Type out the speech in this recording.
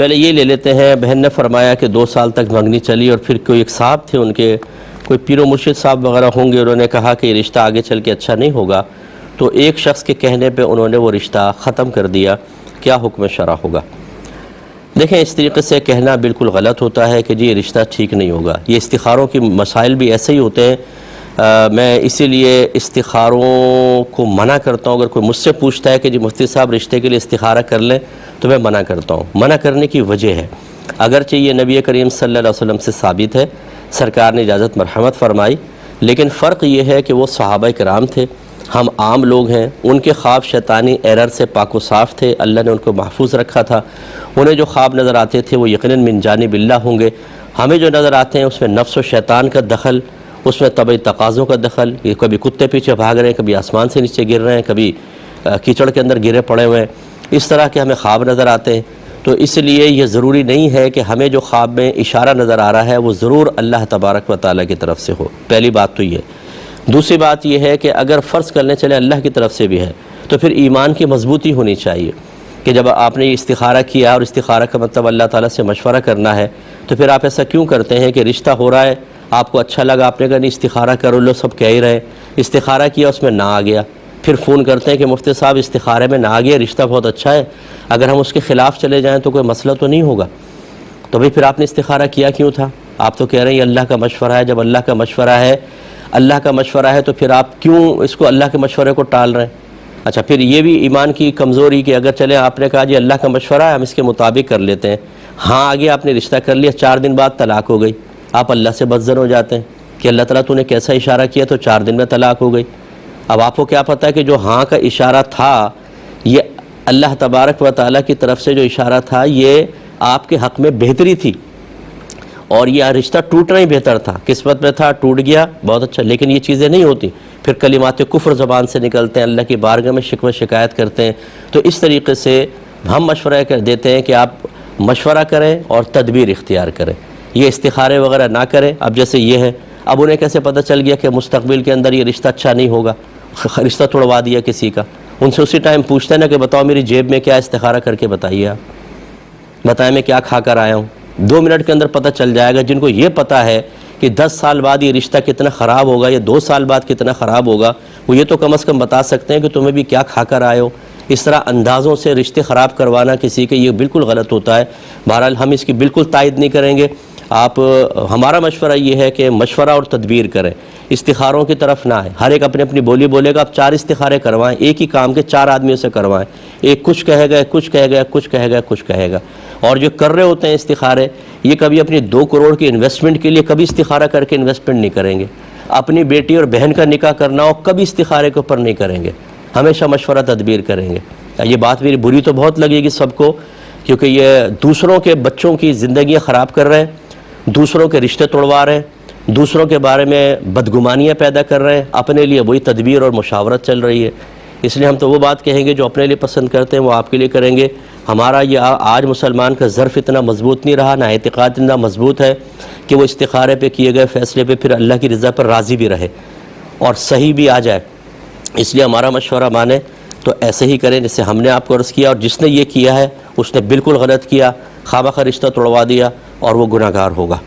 पहले ये ले लेते हैं, बहन ने फरमाया कि 2 साल तक मंगनी चली और फिर कोई एक साहब थे, उनके कोई पीरो मुर्शिद साहब वगैरह होंगे, उन्होंने कहा कि ये रिश्ता आगे चल के अच्छा नहीं होगा, तो एक शख्स के कहने पे उन्होंने वो रिश्ता ख़त्म कर दिया। क्या हुक्म शरा होगा? देखें, इस तरीके से कहना बिल्कुल गलत होता है कि जी ये रिश्ता ठीक नहीं होगा। ये इस्तिखारों की मसाइल भी ऐसे ही होते हैं। मैं इसीलिए इस्तिखारों को मना करता हूँ। अगर कोई मुझसे पूछता है कि जी मुफ्ती साहब रिश्ते के लिए इस्तिखारा कर लें, तो मैं मना करता हूँ। मना करने की वजह है, अगरचे ये नबी करीम सल्लल्लाहु अलैहि वसल्लम से साबित है, सरकार ने इजाज़त मरहमत फरमाई, लेकिन फ़र्क ये है कि वो सहाबा किराम थे, हम आम लोग हैं। उनके ख्वाब शैतानी एरर से पाक व साफ़ थे, अल्लाह ने उनको महफूज रखा था। उन्हें जो ख्वाब नज़र आते थे वो यकीनन मिन जानिबिल्लाह होंगे। हमें जो नज़र आते हैं उसमें नफ्स व शैतान का दखल, उसमें तबई तकाज़ों का दखल, ये कभी कुत्ते पीछे भाग रहे हैं, कभी आसमान से नीचे गिर रहे हैं, कभी कीचड़ के अंदर गिरे पड़े हुए हैं, इस तरह के हमें ख्वाब नज़र आते हैं। तो इसलिए ये ज़रूरी नहीं है कि हमें जो ख्वाब में इशारा नज़र आ रहा है वो ज़रूर अल्लाह तबारक व तआला की तरफ से हो। पहली बात तो ये। दूसरी बात यह है कि अगर फ़र्ज़ करने चले अल्लाह की तरफ से भी है, तो फिर ईमान की मजबूती होनी चाहिए कि जब आपने ये इस्तिखारा किया, और इस्तिखारा का मतलब अल्लाह ताला से मशवरा करना है, तो फिर आप ऐसा क्यों करते हैं कि रिश्ता हो रहा है, आपको अच्छा लगा, आपने कहा नहीं इस्तिखारा करो, लो सब कह ही रहे, इस्तिखारा किया उसमें ना आ गया, फिर फ़ोन करते हैं कि मुफ्ती साहब इस्तिखारे में ना आ गया, रिश्ता बहुत अच्छा है, अगर हम उसके ख़िलाफ़ चले जाएँ तो कोई मसला तो नहीं होगा। तो भाई फिर आपने इस्तिखारा किया क्यों था? आप तो कह रहे हैं ये अल्लाह का मशवरा है। जब अल्लाह का मशवरा है, अल्लाह का मशवरा है, तो फिर आप क्यों इसको अल्लाह के मशवरे को टाल रहे हैं? अच्छा, फिर ये भी ईमान की कमज़ोरी कि अगर चले आपने कहा जी अल्लाह का मशवरा है, हम इसके मुताबिक कर लेते हैं, हाँ आगे आपने रिश्ता कर लिया, 4 दिन बाद तलाक हो गई, आप अल्लाह से बदज़न हो जाते हैं कि अल्लाह ताला तूने कैसा इशारा किया, तो 4 दिन में तलाक हो गई। अब आपको क्या पता है कि जो हाँ का इशारा था ये अल्लाह तबारक व तआला की तरफ से जो इशारा था ये आपके हक़ में बेहतरी थी, और यह रिश्ता टूटना ही बेहतर था, किस्मत में था, टूट गया, बहुत अच्छा। लेकिन ये चीज़ें नहीं होती, फिर कलिमात कुफ्र ज़बान से निकलते हैं, अल्लाह की बारगाह में शिकवा शिकायत करते हैं। तो इस तरीके से हम मशवरा कर देते हैं कि आप मशवरा करें और तदबीर इख्तियार करें, ये इस्तिखारे वगैरह ना करें। अब जैसे ये है, अब उन्हें कैसे पता चल गया कि मुस्तक़बिल के अंदर ये रिश्ता अच्छा नहीं होगा, रिश्ता तोड़वा दिया किसी का, उनसे उसी टाइम पूछते हैं ना कि बताओ मेरी जेब में क्या इस्तिखारा करके बताइए, आप बताएं मैं क्या खा कर आया हूँ। 2 मिनट के अंदर पता चल जाएगा। जिनको ये पता है कि 10 साल बाद ये रिश्ता कितना ख़राब होगा या 2 साल बाद कितना ख़राब होगा, वो ये तो कम से कम बता सकते हैं कि तुम्हें भी क्या खा कर आए हो। इस तरह अंदाज़ों से रिश्ते ख़राब करवाना किसी के, ये बिल्कुल गलत होता है। बहरहाल हम इसकी बिल्कुल तायद नहीं करेंगे। आप हमारा मशवरा ये है कि मशवरा और तदबीर करें, इस्तिखारों की तरफ ना आए। हर एक अपनी अपनी बोली बोलेगा, आप 4 इस्तिखारे करवाएं, एक ही काम के 4 आदमियों से करवाएं, एक कुछ कहेगा, कुछ कहेगा, कुछ कहेगा, कुछ कहेगा। और जो कर रहे होते हैं इस्तिखारे, ये कभी अपनी 2 करोड़ की इन्वेस्टमेंट के लिए कभी इस्तिखारा करके इन्वेस्टमेंट नहीं करेंगे। अपनी बेटी और बहन का निकाह करना हो, कभी इस्तिखारे के ऊपर नहीं करेंगे, हमेशा मशवरा तदबीर करेंगे। ये बात मेरी बुरी तो बहुत लगेगी सबको, क्योंकि ये दूसरों के बच्चों की ज़िंदगियाँ ख़राब कर रहे हैं, दूसरों के रिश्ते तोड़वा रहे हैं, दूसरों के बारे में बदगुमानियाँ पैदा कर रहे हैं, अपने लिए वही तदबीर और मुशावरत चल रही है। इसलिए हम तो वो बात कहेंगे जो अपने लिए पसंद करते हैं वो आपके लिए करेंगे। हमारा ये आज मुसलमान का ज़र्फ़ इतना मजबूत नहीं रहा, ना एतिक़ाद इतना मजबूत है कि वो इस्तिखारे पे किए गए फ़ैसले पे फिर अल्लाह की रज़ा पर राज़ी भी रहे और सही भी आ जाए। इसलिए हमारा मशवरा माने तो ऐसे ही करें जैसे हमने आपको अर्ज़ किया, और जिसने ये किया है उसने बिल्कुल गलत किया, खामखा रिश्ता तोड़वा दिया और वो गुनहगार होगा।